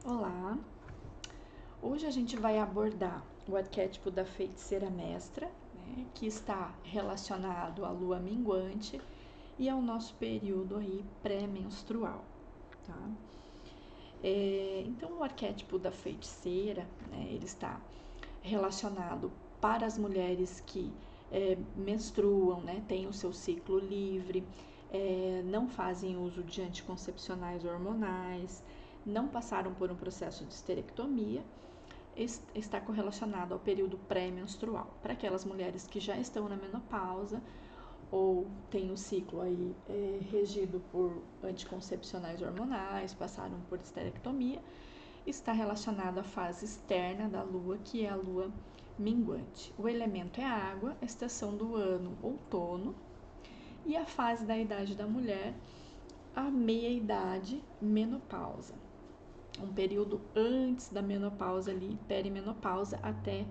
Olá! Hoje a gente vai abordar o arquétipo da feiticeira mestra, né, que está relacionado à lua minguante e ao nosso período aí pré-menstrual, tá? Então, o arquétipo da feiticeira, né, ele está relacionado para as mulheres que menstruam, né, têm o seu ciclo livre, não fazem uso de anticoncepcionais hormonais, não passaram por um processo de esterectomia, está correlacionado ao período pré-menstrual. Para aquelas mulheres que já estão na menopausa ou têm o ciclo aí regido por anticoncepcionais hormonais, passaram por esterectomia, está relacionado à fase externa da lua, que é a lua minguante. O elemento é água, a estação do ano, outono, e a fase da idade da mulher, a meia-idade, menopausa. Um período antes da menopausa ali, perimenopausa, até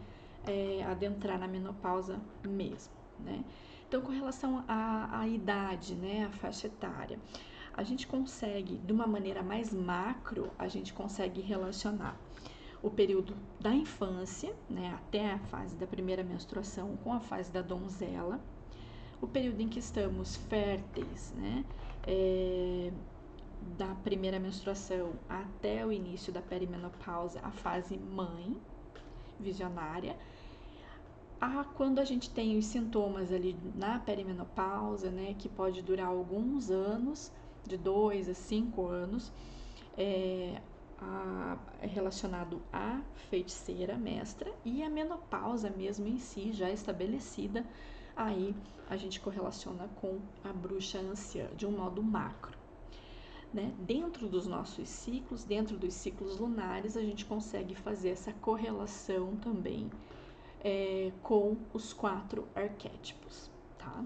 adentrar na menopausa mesmo, né? Então, com relação à idade, né, a faixa etária, a gente consegue, de uma maneira mais macro, a gente consegue relacionar o período da infância, né, até a fase da primeira menstruação, com a fase da donzela, o período em que estamos férteis, né, da primeira menstruação até o início da perimenopausa, a fase mãe, visionária, quando a gente tem os sintomas ali na perimenopausa, né, que pode durar alguns anos, de 2 a 5 anos, é relacionado à feiticeira mestra, e a menopausa mesmo em si, já estabelecida, aí a gente correlaciona com a bruxa anciã, de um modo macro. Né? Dentro dos nossos ciclos, dentro dos ciclos lunares, a gente consegue fazer essa correlação também com os 4 arquétipos, tá?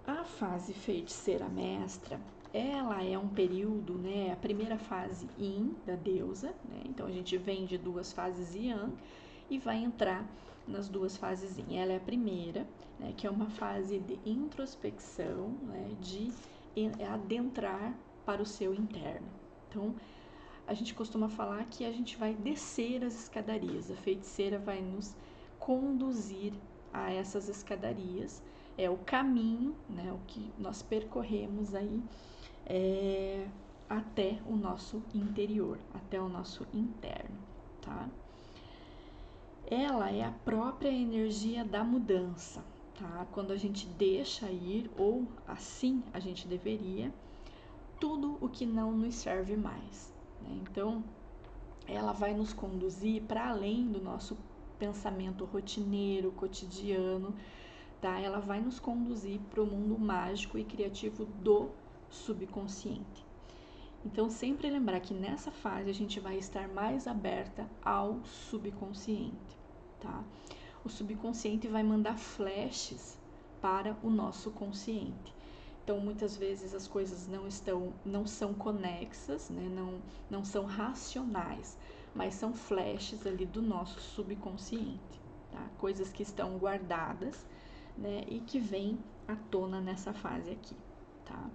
A fase feiticeira mestra, ela é um período, né, a primeira fase yin da deusa, né? Então a gente vem de 2 fases yang e vai entrar nas 2 fases yin. Ela é a primeira, né, que é uma fase de introspecção, né, de adentrar para o seu interno. Então, a gente costuma falar que a gente vai descer as escadarias, a feiticeira vai nos conduzir a essas escadarias, é o caminho, né, o que nós percorremos aí até o nosso interior, até o nosso interno, tá? Ela é a própria energia da mudança, tá? Quando a gente deixa ir, ou assim a gente deveria, tudo o que não nos serve mais, né? Então, ela vai nos conduzir para além do nosso pensamento rotineiro, cotidiano, tá? Ela vai nos conduzir para o mundo mágico e criativo do subconsciente. Então, sempre lembrar que nessa fase a gente vai estar mais aberta ao subconsciente, tá? O subconsciente vai mandar flashes para o nosso consciente. Então, muitas vezes as coisas não são conexas, né? não são racionais, mas são flashes ali do nosso subconsciente, tá? Coisas que estão guardadas, né? E que vêm à tona nessa fase aqui, tá?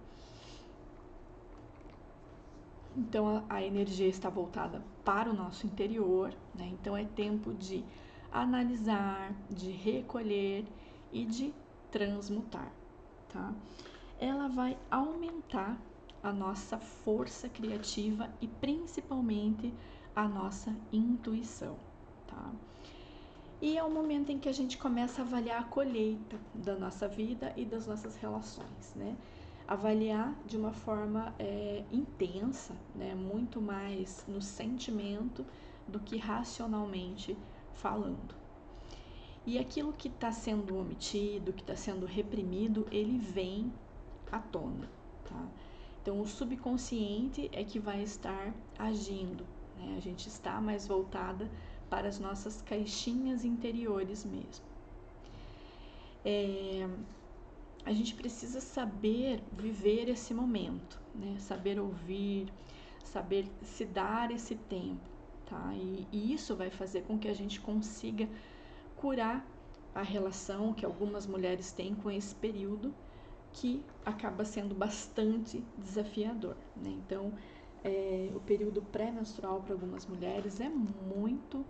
Então, a energia está voltada para o nosso interior, né? Então, é tempo de analisar, de recolher e de transmutar, tá? Ela vai aumentar a nossa força criativa e principalmente a nossa intuição, tá? E é o momento em que a gente começa a avaliar a colheita da nossa vida e das nossas relações, né? Avaliar de uma forma intensa, né? Muito mais no sentimento do que racionalmente falando. E aquilo que está sendo omitido, que está sendo reprimido, ele vem à tona, tá? Então, o subconsciente é que vai estar agindo, né? A gente está mais voltada para as nossas caixinhas interiores mesmo. A gente precisa saber viver esse momento, né? Saber ouvir, saber se dar esse tempo, tá? E isso vai fazer com que a gente consiga curar a relação que algumas mulheres têm com esse período, que acaba sendo bastante desafiador, né? Então, o período pré-menstrual para algumas mulheres é muito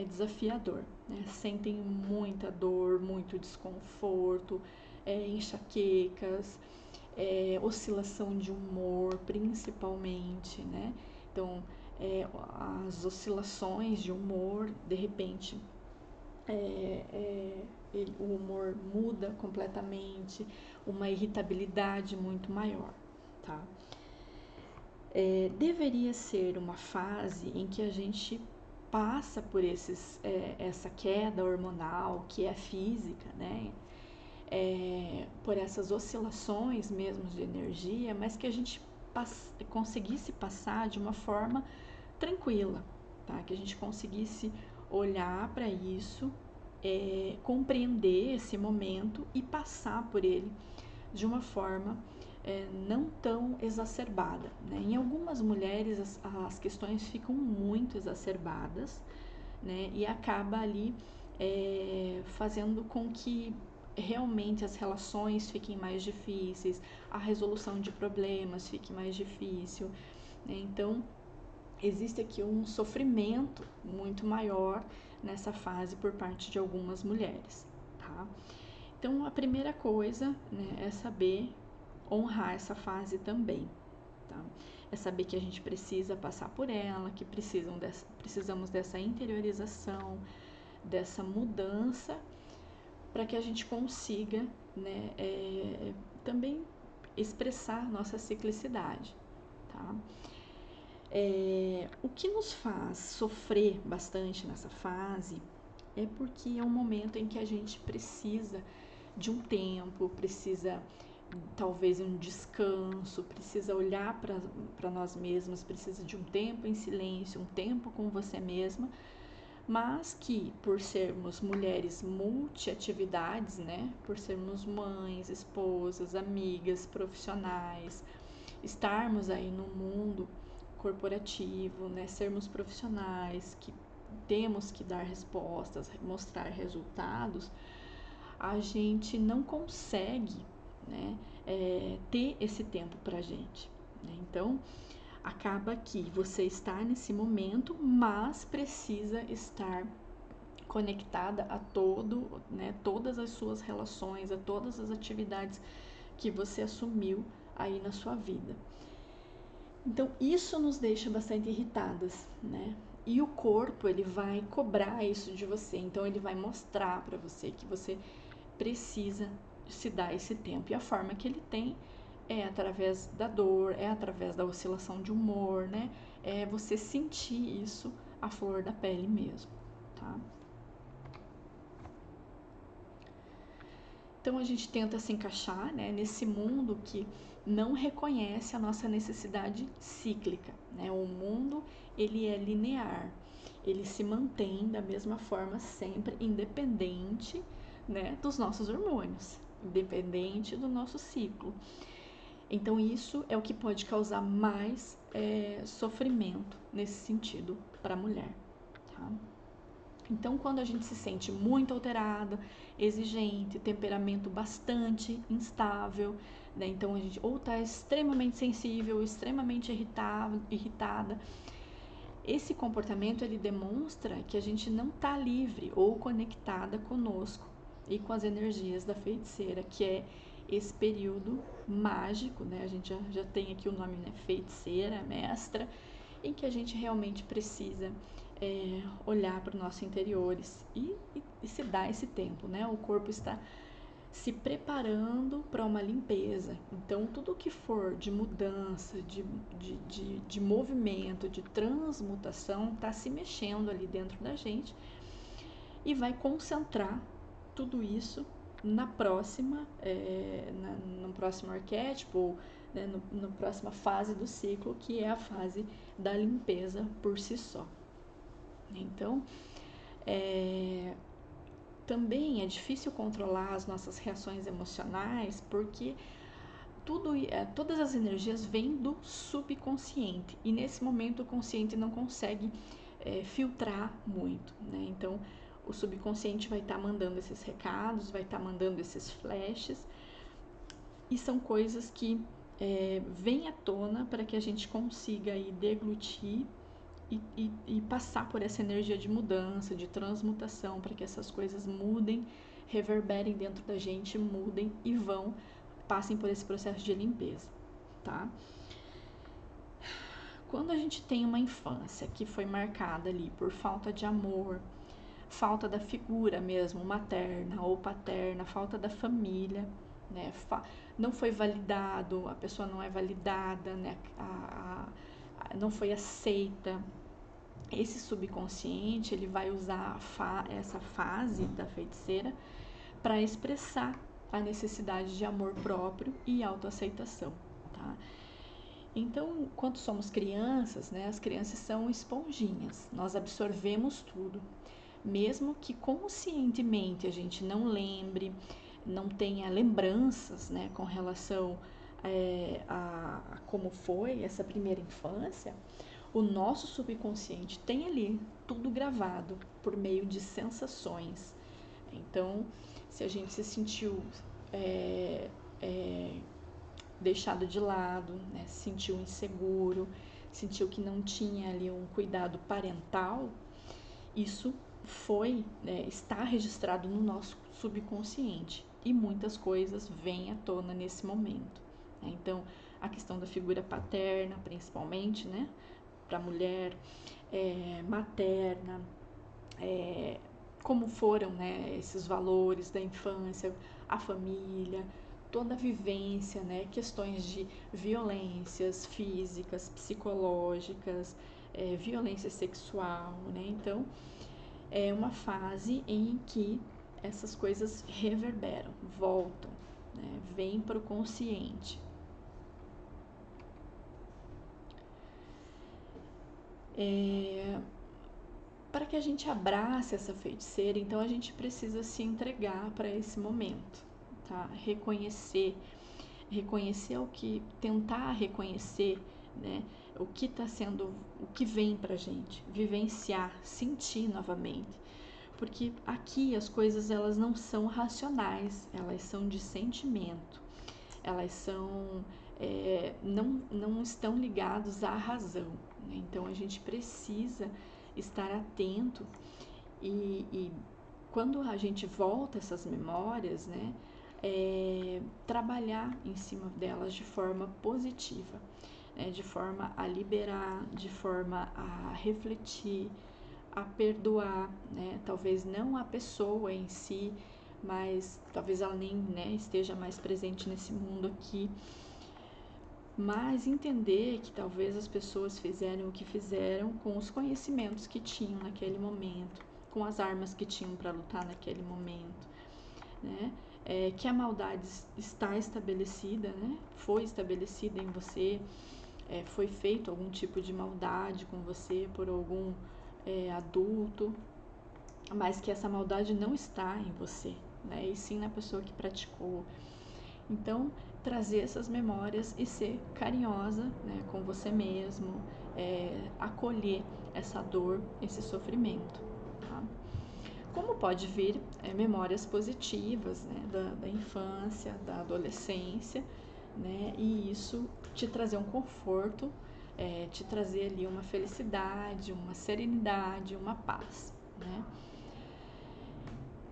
desafiador, né? Sentem muita dor, muito desconforto, enxaquecas, oscilação de humor, principalmente, né? Então, as oscilações de humor, de repente, o humor muda completamente, uma irritabilidade muito maior, tá? Deveria ser uma fase em que a gente passa por essa queda hormonal que é física, né? Por essas oscilações mesmo de energia, mas que a gente conseguisse passar de uma forma tranquila, tá? Que a gente conseguisse olhar para isso, compreender esse momento e passar por ele de uma forma não tão exacerbada, né? Em algumas mulheres as questões ficam muito exacerbadas, né? E acaba ali fazendo com que realmente as relações fiquem mais difíceis, a resolução de problemas fique mais difícil, né? Então, existe aqui um sofrimento muito maior nessa fase por parte de algumas mulheres, tá? Então, a primeira coisa, né, é saber honrar essa fase também, tá? É saber que a gente precisa passar por ela, que precisamos dessa interiorização, dessa mudança, para que a gente consiga, né, também expressar nossa ciclicidade, tá? O que nos faz sofrer bastante nessa fase é porque é um momento em que a gente precisa de um tempo, precisa talvez um descanso, precisa olhar para nós mesmas, precisa de um tempo em silêncio, um tempo com você mesma, mas que por sermos mulheres multiatividades, né, por sermos mães, esposas, amigas, profissionais, estarmos aí no mundo corporativo, né, sermos profissionais, que temos que dar respostas, mostrar resultados, a gente não consegue, né, ter esse tempo pra gente, né? Então, acaba que você está nesse momento, mas precisa estar conectada a né, todas as suas relações, a todas as atividades que você assumiu aí na sua vida. Então, isso nos deixa bastante irritadas, né? E o corpo, ele vai cobrar isso de você. Então, ele vai mostrar para você que você precisa se dar esse tempo. E a forma que ele tem é através da dor, é através da oscilação de humor, né? É você sentir isso à flor da pele mesmo, tá? Então a gente tenta se encaixar, né, nesse mundo que não reconhece a nossa necessidade cíclica, né? O mundo, ele é linear, ele se mantém da mesma forma sempre, independente, né, dos nossos hormônios, independente do nosso ciclo. Então isso é o que pode causar mais sofrimento nesse sentido para a mulher, tá? Então, quando a gente se sente muito alterada, exigente, temperamento bastante instável, né? Então a gente ou está extremamente sensível, extremamente irritada. Esse comportamento ele demonstra que a gente não está livre ou conectada conosco e com as energias da feiticeira, que é esse período mágico, né? A gente já tem aqui o nome, né? Feiticeira, mestra, em que a gente realmente precisa olhar para os nossos interiores e se dar esse tempo, né? O corpo está se preparando para uma limpeza. Então, tudo que for de mudança, de movimento, de transmutação, está se mexendo ali dentro da gente e vai concentrar tudo isso na próxima, no próximo arquétipo, né, na próxima fase do ciclo, que é a fase da limpeza por si só. Então, também é difícil controlar as nossas reações emocionais porque todas as energias vêm do subconsciente e nesse momento o consciente não consegue filtrar muito, né? Então, o subconsciente vai estar mandando esses recados, vai estar mandando esses flashes e são coisas que vem à tona para que a gente consiga aí deglutir e passar por essa energia de mudança, de transmutação, para que essas coisas mudem, reverberem dentro da gente, mudem e passem por esse processo de limpeza, tá? Quando a gente tem uma infância que foi marcada ali por falta de amor, falta da figura mesmo, materna ou paterna, falta da família, né? Não foi validado, a pessoa não é validada, né? Não foi aceita. Esse subconsciente, ele vai usar essa fase da feiticeira para expressar a necessidade de amor próprio e autoaceitação, tá? Então, quando somos crianças, né, as crianças são esponjinhas, nós absorvemos tudo, mesmo que conscientemente a gente não lembre, não tenha lembranças, né, com relação a como foi essa primeira infância, o nosso subconsciente tem ali tudo gravado por meio de sensações. Então, se a gente se sentiu deixado de lado, né, se sentiu inseguro, sentiu que não tinha ali um cuidado parental, isso está registrado no nosso subconsciente e muitas coisas vêm à tona nesse momento. Né? Então, a questão da figura paterna, principalmente, né, para a mulher, materna, como foram, né, esses valores da infância, a família, toda a vivência, né, questões de violências físicas, psicológicas, violência sexual, né? Então, é uma fase em que essas coisas reverberam, voltam, né, vêm para o consciente. Para que a gente abrace essa feiticeira, então a gente precisa se entregar para esse momento, tá? Reconhecer tentar reconhecer, né, o que está sendo, o que vem pra gente, vivenciar, sentir novamente. Porque aqui as coisas elas não são racionais, elas são de sentimento, elas são não estão ligados à razão, né? Então a gente precisa estar atento e quando a gente volta essas memórias, né, trabalhar em cima delas de forma positiva, né, de forma a liberar, de forma a refletir, a perdoar, né, talvez não a pessoa em si, mas talvez ela nem, né, esteja mais presente nesse mundo aqui, mas entender que talvez as pessoas fizeram o que fizeram com os conhecimentos que tinham naquele momento, com as armas que tinham para lutar naquele momento, né? Que a maldade está estabelecida, né? Foi estabelecida em você, foi feito algum tipo de maldade com você por algum adulto, mas que essa maldade não está em você, né? E sim na pessoa que praticou. Então, trazer essas memórias e ser carinhosa, né, com você mesmo, acolher essa dor, esse sofrimento. Tá? Como pode vir memórias positivas, né, da infância, da adolescência, né, e isso te trazer um conforto, te trazer ali uma felicidade, uma serenidade, uma paz. Né?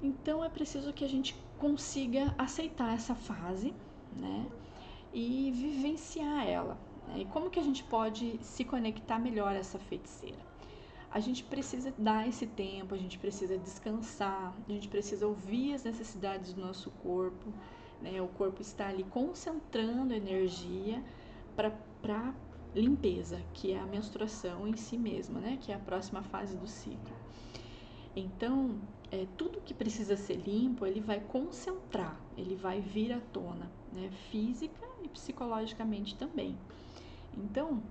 Então é preciso que a gente consiga aceitar essa fase, né, e vivenciar ela. Né? E como que a gente pode se conectar melhor a essa feiticeira? A gente precisa dar esse tempo, a gente precisa descansar, a gente precisa ouvir as necessidades do nosso corpo, né? O corpo está ali concentrando energia para limpeza, que é a menstruação em si mesma, né? Que é a próxima fase do ciclo. Então, tudo que precisa ser limpo, ele vai concentrar, ele vai vir à tona, né? Física e psicologicamente também. Então,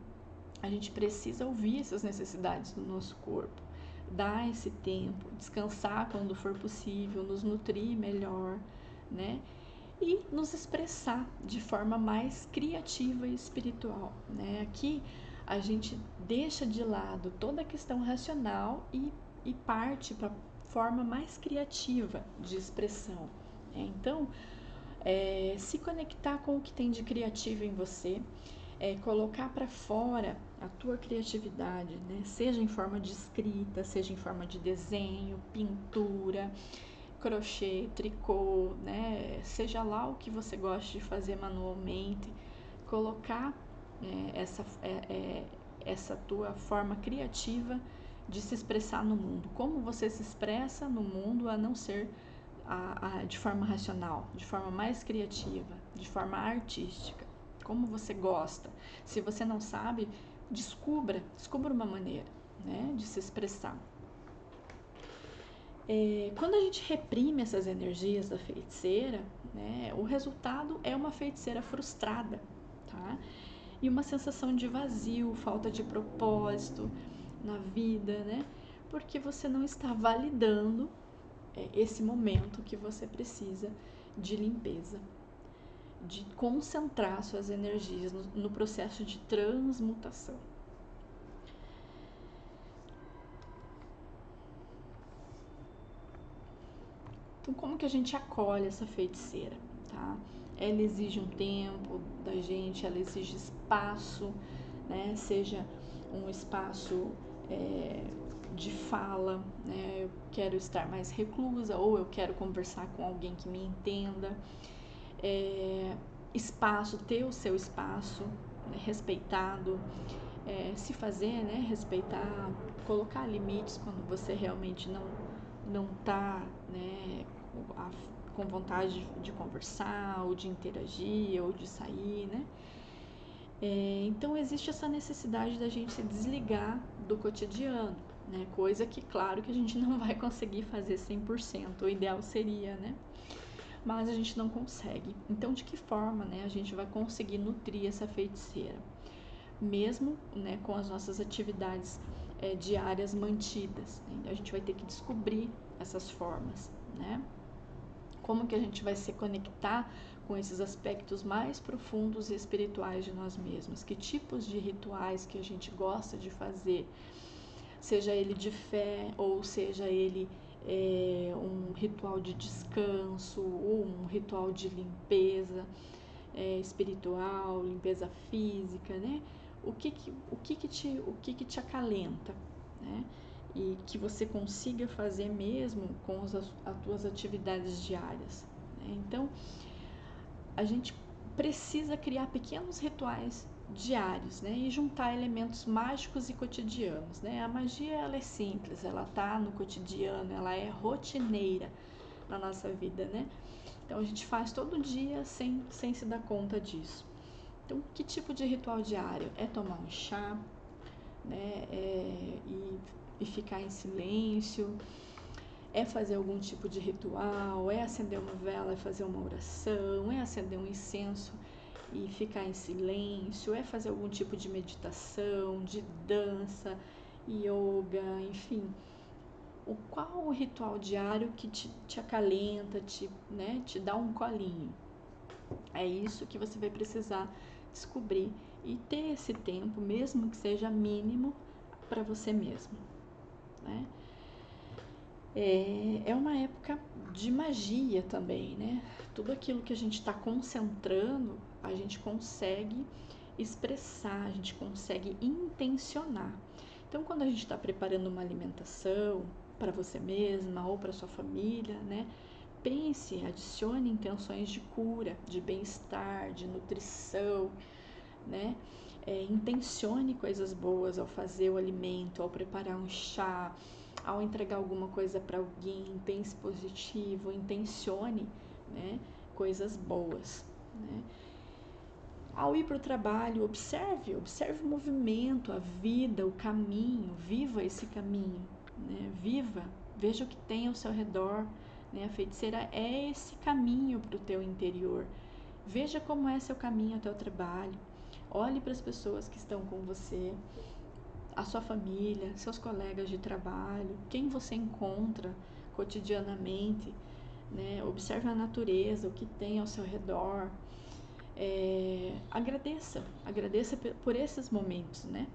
a gente precisa ouvir essas necessidades do nosso corpo, dar esse tempo, descansar quando for possível, nos nutrir melhor, né? E nos expressar de forma mais criativa e espiritual, né? Aqui a gente deixa de lado toda a questão racional e parte para a forma mais criativa de expressão. Né? Então, Se conectar com o que tem de criativo em você, colocar para fora a tua criatividade, né? Seja em forma de escrita, seja em forma de desenho, pintura, crochê, tricô, né? Seja lá o que você gosta de fazer manualmente, colocar essa tua forma criativa de se expressar no mundo. Como você se expressa no mundo a não ser de forma racional, de forma mais criativa, de forma artística. Como você gosta. Se você não sabe, descubra uma maneira, né, de se expressar. Quando a gente reprime essas energias da feiticeira, né, o resultado é uma feiticeira frustrada, tá? E uma sensação de vazio, falta de propósito na vida, né? Porque você não está validando esse momento que você precisa de limpeza, de concentrar suas energias no processo de transmutação. Então, como que a gente acolhe essa feiticeira, tá? Ela exige um tempo da gente, ela exige espaço, né? Seja um espaço de fala, né? Eu quero estar mais reclusa ou eu quero conversar com alguém que me entenda. Espaço, ter o seu espaço, né, respeitado, se fazer, né, respeitar, colocar limites quando você realmente não tá, né, com vontade de conversar, ou de interagir, ou de sair, né? Então existe essa necessidade da gente se desligar do cotidiano, né? Coisa que, claro, que a gente não vai conseguir fazer 100%, o ideal seria, né? Mas a gente não consegue. Então, de que forma, né, a gente vai conseguir nutrir essa feiticeira? Mesmo, né, com as nossas atividades diárias mantidas, né? A gente vai ter que descobrir essas formas, né? Como que a gente vai se conectar com esses aspectos mais profundos e espirituais de nós mesmos? Que tipos de rituais que a gente gosta de fazer? Seja ele de fé ou seja ele um ritual de descanso ou um ritual de limpeza espiritual, limpeza física, né? O que que te acalenta, né? E que você consiga fazer mesmo com as tuas atividades diárias, né? Então, a gente precisa criar pequenos rituais diários, né? E juntar elementos mágicos e cotidianos, né? A magia, ela é simples, ela tá no cotidiano, ela é rotineira na nossa vida, né? Então, a gente faz todo dia sem se dar conta disso. Então, que tipo de ritual diário? É tomar um chá, né? E ficar em silêncio, é fazer algum tipo de ritual, é acender uma vela, é fazer uma oração, é acender um incenso e ficar em silêncio, é fazer algum tipo de meditação, de dança, yoga, enfim. Qual o ritual diário que te acalenta, te dá um colinho? É isso que você vai precisar descobrir e ter esse tempo, mesmo que seja mínimo, para você mesmo, né? É uma época de magia também, né? Tudo aquilo que a gente está concentrando, a gente consegue expressar, a gente consegue intencionar. Então, quando a gente está preparando uma alimentação para você mesma ou para sua família, né? Pense, adicione intenções de cura, de bem-estar, de nutrição, né? Intencione coisas boas ao fazer o alimento, ao preparar um chá, ao entregar alguma coisa para alguém. Pense positivo, intencione, né, coisas boas, né? Ao ir para o trabalho, observe o movimento, a vida, o caminho, viva esse caminho, né? Veja o que tem ao seu redor, né? A feiticeira é esse caminho para o teu interior. Veja como é seu caminho até o trabalho. Olhe para as pessoas que estão com você, a sua família, seus colegas de trabalho, quem você encontra cotidianamente, né? Observe a natureza, o que tem ao seu redor. Agradeça por esses momentos, né?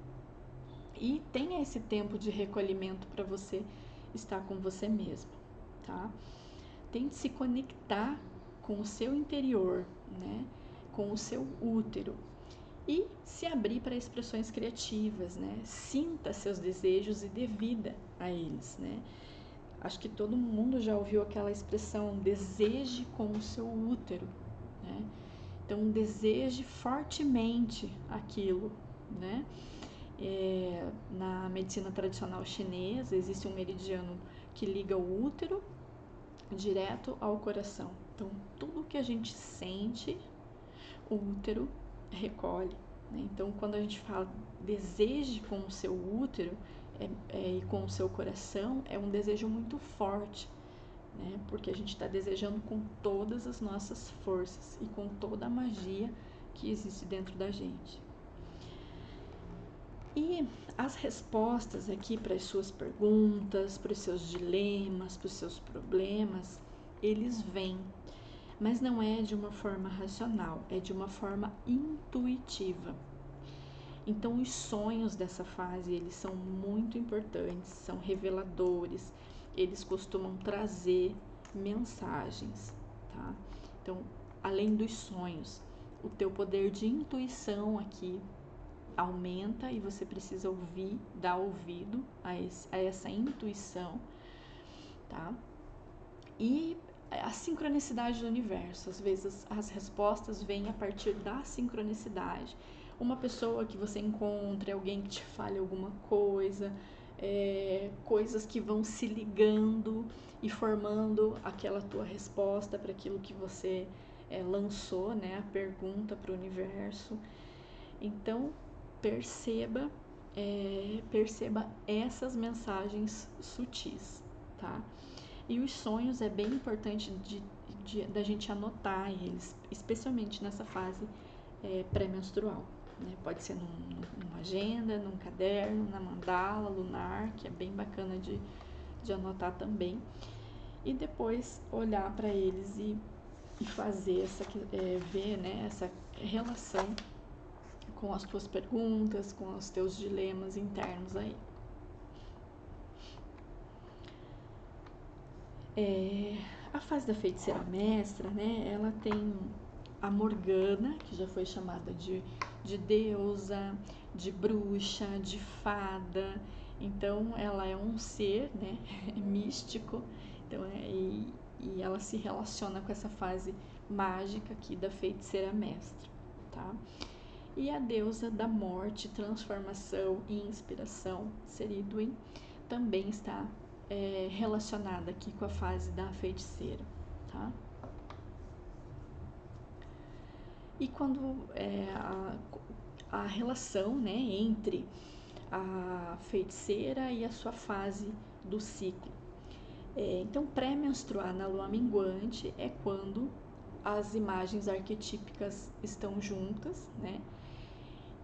E tenha esse tempo de recolhimento para você estar com você mesmo, tá? Tente se conectar com o seu interior, né? Com o seu útero. E se abrir para expressões criativas, né? Sinta seus desejos e dê vida a eles, né? Acho que todo mundo já ouviu aquela expressão, deseje com o seu útero, né? Então, deseje fortemente aquilo, né? Na medicina tradicional chinesa, existe um meridiano que liga o útero direto ao coração. Então, tudo que a gente sente, o útero recolhe, né? Então, quando a gente fala deseje com o seu útero e com o seu coração, é um desejo muito forte, né? Porque a gente está desejando com todas as nossas forças e com toda a magia que existe dentro da gente. E as respostas aqui para as suas perguntas, para os seus dilemas, para os seus problemas, eles vêm, mas não é de uma forma racional, é de uma forma intuitiva. Então, os sonhos dessa fase, eles são muito importantes, são reveladores, eles costumam trazer mensagens, tá? Então, além dos sonhos, o teu poder de intuição aqui aumenta e você precisa ouvir, dar ouvido a essa intuição, tá? E a sincronicidade do universo, às vezes as respostas vêm a partir da sincronicidade. Uma pessoa que você encontre, alguém que te fale alguma coisa, coisas que vão se ligando e formando aquela tua resposta para aquilo que você lançou, né, a pergunta para o universo. Então, perceba essas mensagens sutis, tá? E os sonhos é bem importante da gente anotar eles, especialmente nessa fase pré-menstrual, né? Pode ser numa agenda, num caderno, na mandala lunar, que é bem bacana de anotar também. E depois olhar para eles e fazer ver, né, essa relação com as tuas perguntas, com os teus dilemas internos aí. A fase da feiticeira mestra, né, ela tem a Morgana, que já foi chamada de deusa, de bruxa, de fada. Então, ela é um ser, né, místico, então, e ela se relaciona com essa fase mágica aqui da feiticeira mestra, tá? E a deusa da morte, transformação e inspiração, Seridwen, também está relacionada aqui com a fase da feiticeira, tá? E quando a relação, né, entre a feiticeira e a sua fase do ciclo. Então, pré-menstruar na lua minguante é quando as imagens arquetípicas estão juntas, né?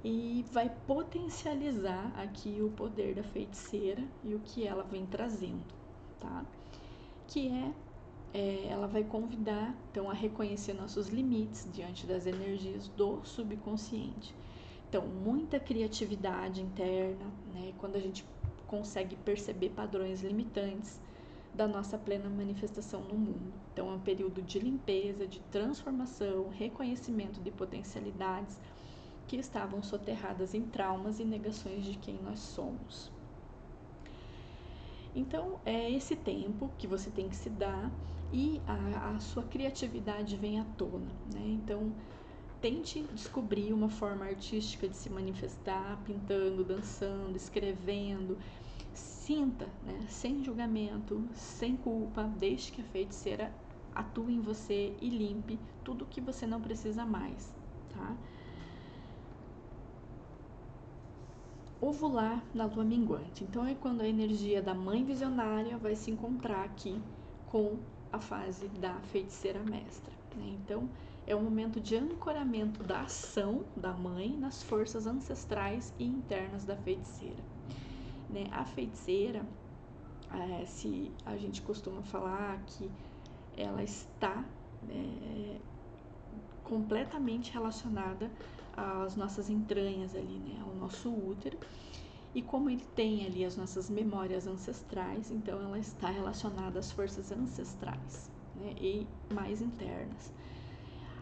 E vai potencializar aqui o poder da feiticeira e o que ela vem trazendo, tá? Que ela vai convidar, então, a reconhecer nossos limites diante das energias do subconsciente. Então, muita criatividade interna, né? Quando a gente consegue perceber padrões limitantes da nossa plena manifestação no mundo. Então, é um período de limpeza, de transformação, reconhecimento de potencialidades que estavam soterradas em traumas e negações de quem nós somos. Então, é esse tempo que você tem que se dar e a sua criatividade vem à tona, né? Então, tente descobrir uma forma artística de se manifestar, pintando, dançando, escrevendo. Sinta, né? Sem julgamento, sem culpa, deixe que a feiticeira atue em você e limpe tudo que você não precisa mais, tá? Ovular na lua minguante. Então, é quando a energia da mãe visionária vai se encontrar aqui com a fase da feiticeira mestra, né? Então, é o momento de ancoramento da ação da mãe nas forças ancestrais e internas da feiticeira, né? A feiticeira, se a gente costuma falar que ela está completamente relacionada às nossas entranhas ali, né? Ao nosso útero. E como ele tem ali as nossas memórias ancestrais, então ela está relacionada às forças ancestrais, né, e mais internas.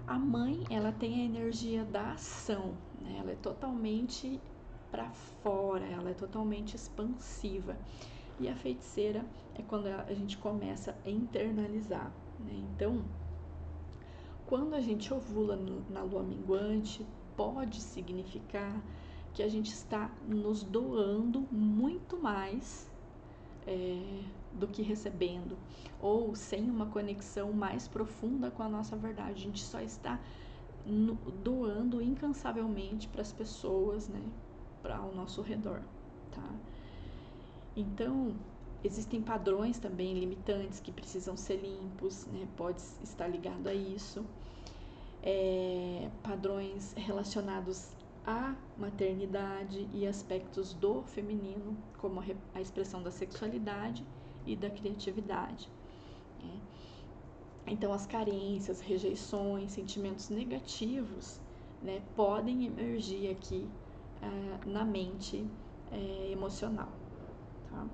A mãe, ela tem a energia da ação, né, ela é totalmente para fora, ela é totalmente expansiva. E a feiticeira é quando a gente começa a internalizar, né? Então, quando a gente ovula na lua minguante, pode significar que a gente está nos doando muito mais do que recebendo, ou sem uma conexão mais profunda com a nossa verdade. A gente só está doando incansavelmente para as pessoas, né, ao nosso redor, tá? Então, existem padrões também limitantes que precisam ser limpos, né? Pode estar ligado a isso. Padrões relacionados à maternidade e aspectos do feminino, como a expressão da sexualidade e da criatividade, né? Então, as carências, rejeições, sentimentos negativos, né, podem emergir aqui na mente emocional. Tá?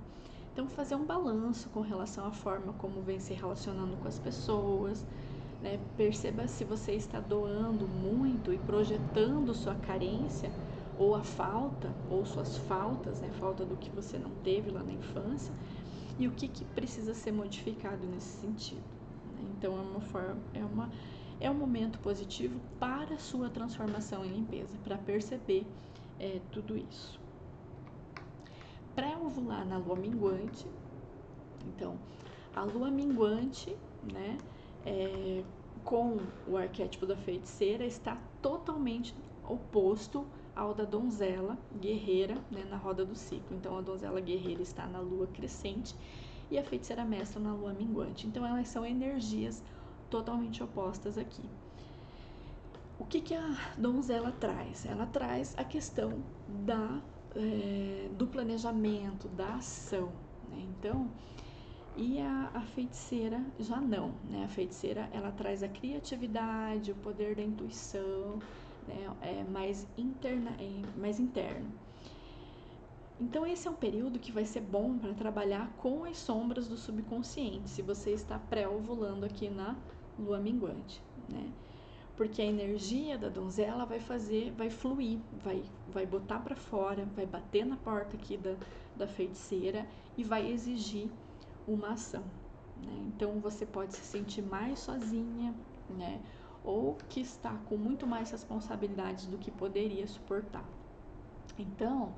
Então, fazer um balanço com relação à forma como vem se relacionando com as pessoas, né? Perceba se você está doando muito e projetando sua carência ou a falta, ou suas faltas, né? Falta do que você não teve lá na infância, e o que precisa ser modificado nesse sentido, né? Então, é um momento positivo para a sua transformação e limpeza, para perceber tudo isso. Pré-ovular na lua minguante, então, a lua minguante, né, com o arquétipo da feiticeira, está totalmente oposto ao da donzela guerreira, né, na roda do ciclo. Então, a donzela guerreira está na lua crescente e a feiticeira mestra na lua minguante. Então, elas são energias totalmente opostas aqui. O que a donzela traz? Ela traz a questão do planejamento, da ação, né? Então, e a feiticeira já não, né? A feiticeira, ela traz a criatividade, o poder da intuição, né? Mais interno. Então, esse é um período que vai ser bom para trabalhar com as sombras do subconsciente, se você está pré-ovulando aqui na lua minguante, né? Porque a energia da donzela vai fluir, vai botar para fora, vai bater na porta aqui da feiticeira e vai exigir uma ação, né? Então, você pode se sentir mais sozinha, né? Ou que está com muito mais responsabilidades do que poderia suportar. Então,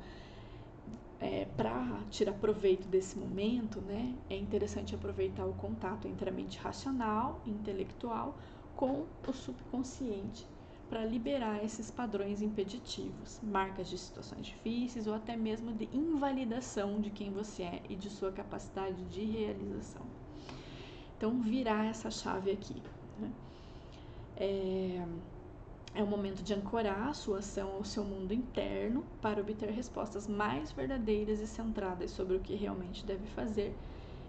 para tirar proveito desse momento, né, é interessante aproveitar o contato entre a mente racional e intelectual com o subconsciente para liberar esses padrões impeditivos, marcas de situações difíceis ou até mesmo de invalidação de quem você é e de sua capacidade de realização. Então, virar essa chave aqui, né? É o momento de ancorar a sua ação ao seu mundo interno para obter respostas mais verdadeiras e centradas sobre o que realmente deve fazer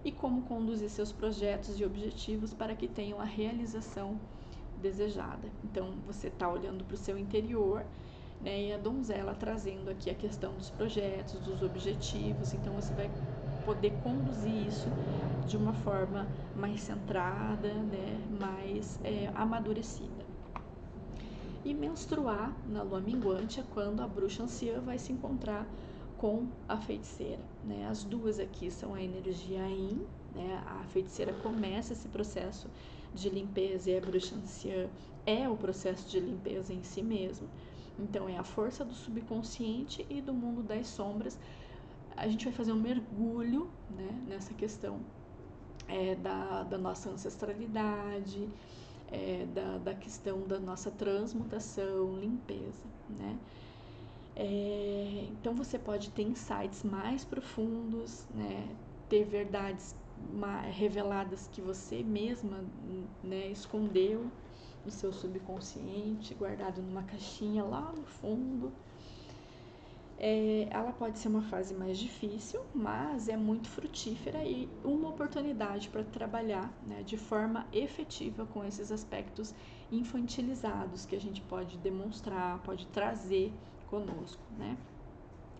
e como conduzir seus projetos e objetivos para que tenham a realização desejada. Então, você está olhando para o seu interior, né, e a donzela trazendo aqui a questão dos projetos, dos objetivos. Então, você vai poder conduzir isso de uma forma mais centrada, né, mais amadurecida. E menstruar na lua minguante é quando a bruxa anciã vai se encontrar com a feiticeira, né? As duas aqui são a energia yin, né? A feiticeira começa esse processo de limpeza e a bruxa anciã é o processo de limpeza em si mesmo. Então, é a força do subconsciente e do mundo das sombras. A gente vai fazer um mergulho, né, nessa questão da nossa ancestralidade, da questão da nossa transmutação, limpeza, né? Então, você pode ter insights mais profundos, né? Ter verdades reveladas que você mesma, né, escondeu no seu subconsciente, guardado numa caixinha lá no fundo. Ela pode ser uma fase mais difícil, mas é muito frutífera e uma oportunidade para trabalhar, né, de forma efetiva com esses aspectos infantilizados que a gente pode demonstrar, pode trazer conosco, né?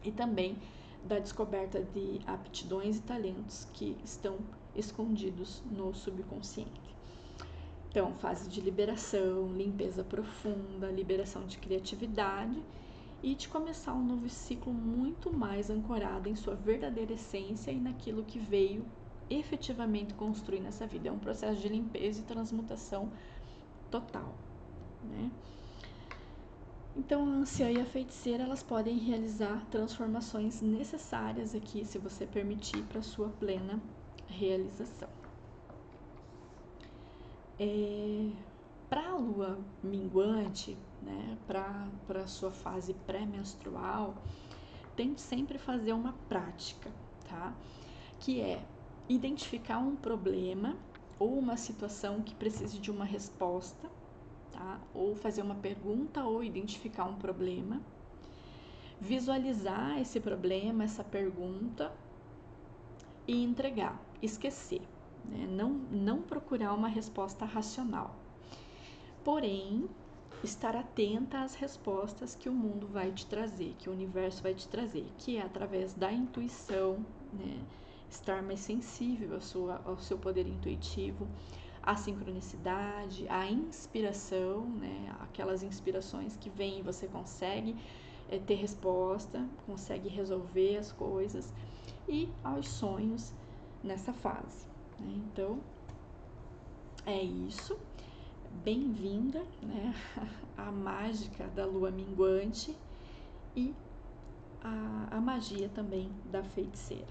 E também da descoberta de aptidões e talentos que estão escondidos no subconsciente. Então, fase de liberação, limpeza profunda, liberação de criatividade e de começar um novo ciclo muito mais ancorado em sua verdadeira essência e naquilo que veio efetivamente construir nessa vida. É um processo de limpeza e transmutação total, né? Então, a anciã e a feiticeira, elas podem realizar transformações necessárias aqui, se você permitir, para sua plena realização. Para a lua minguante, né, para a sua fase pré-menstrual, tente sempre fazer uma prática, tá? Que é identificar um problema ou uma situação que precise de uma resposta, tá? Ou fazer uma pergunta ou identificar um problema, visualizar esse problema, essa pergunta e entregar, esquecer, né? Não procurar uma resposta racional. Porém, estar atenta às respostas que o mundo vai te trazer, que o universo vai te trazer, que é através da intuição, né? Estar mais sensível ao seu poder intuitivo, à sincronicidade, à inspiração, né? Aquelas inspirações que vêm e você consegue ter resposta, consegue resolver as coisas, e aos sonhos nessa fase, né? Então, é isso. Bem-vinda, né, à mágica da lua minguante e a magia também da feiticeira.